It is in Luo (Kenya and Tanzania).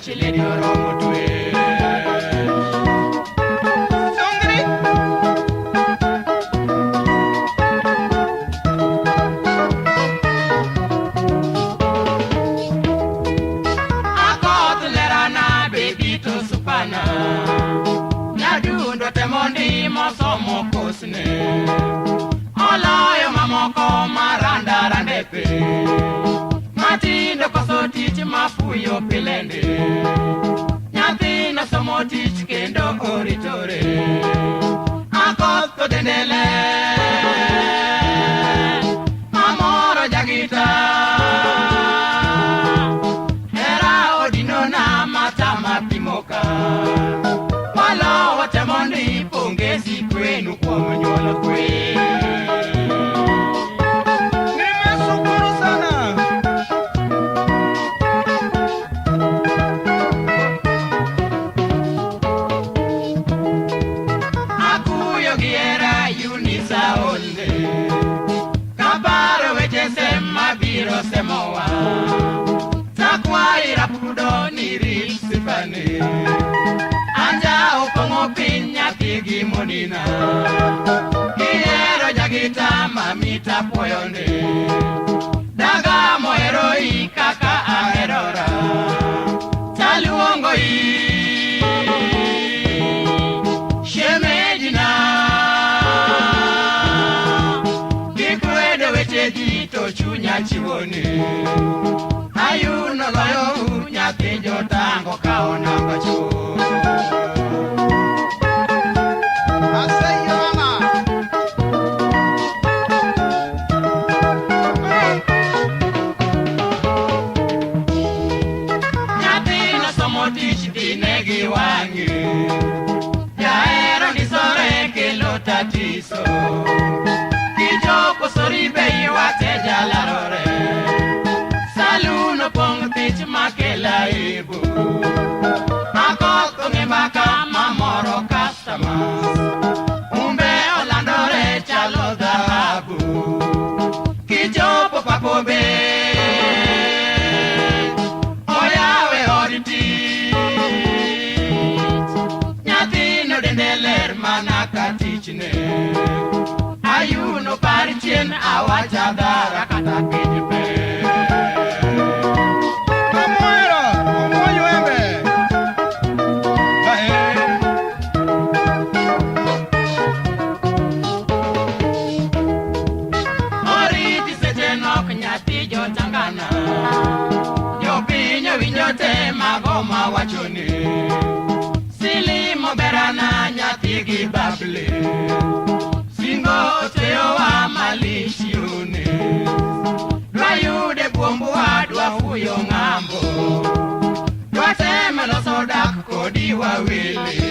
chile di oromo tue. Songri Akot lerana baby to supana Nadundo temondi mosomo kosne Olayo mamoko maranda randepe Matindo koso tich mafuyo pilende Nyathina somo tich kendo oritore Akot to dendele Amoro jagita Hera odino na matama pimoka Walo watemondi pongezi kwenu kwa mnyola kwe Semoa Takwaira pudo ni risipane Anja upongo pinya tigi monina Kiero jagita mamita poyonde Daga moero I kaka aherora Taluongo I Shemejina Kikwede wecheji to chunya chiwone Ayuno loyo nyathi jotango kaona bacho Asayama Nyathi na somo tich dinegi wangi Jaero nisore kelo tatiso Kijoko soribe iwate jalarore Saluno pong tich makela ibu Akoko ngembaka mamoro customers Umbe olandore chalo dhahabu Kijopo pakobe Oyawe oriti Nyathino dendeler manaka tichne Ayuno parchen awachadara kata kijipe Kamuero, omoyo embe Oriti seche nok nyathi jotangana Jopinyo winjote magoma wachone Silimo berana nyathi gi bable Singo teo wa malisione Dwa yude buombu wa dwa fuyo ngambo Dwa teme loso dak kodi wa wele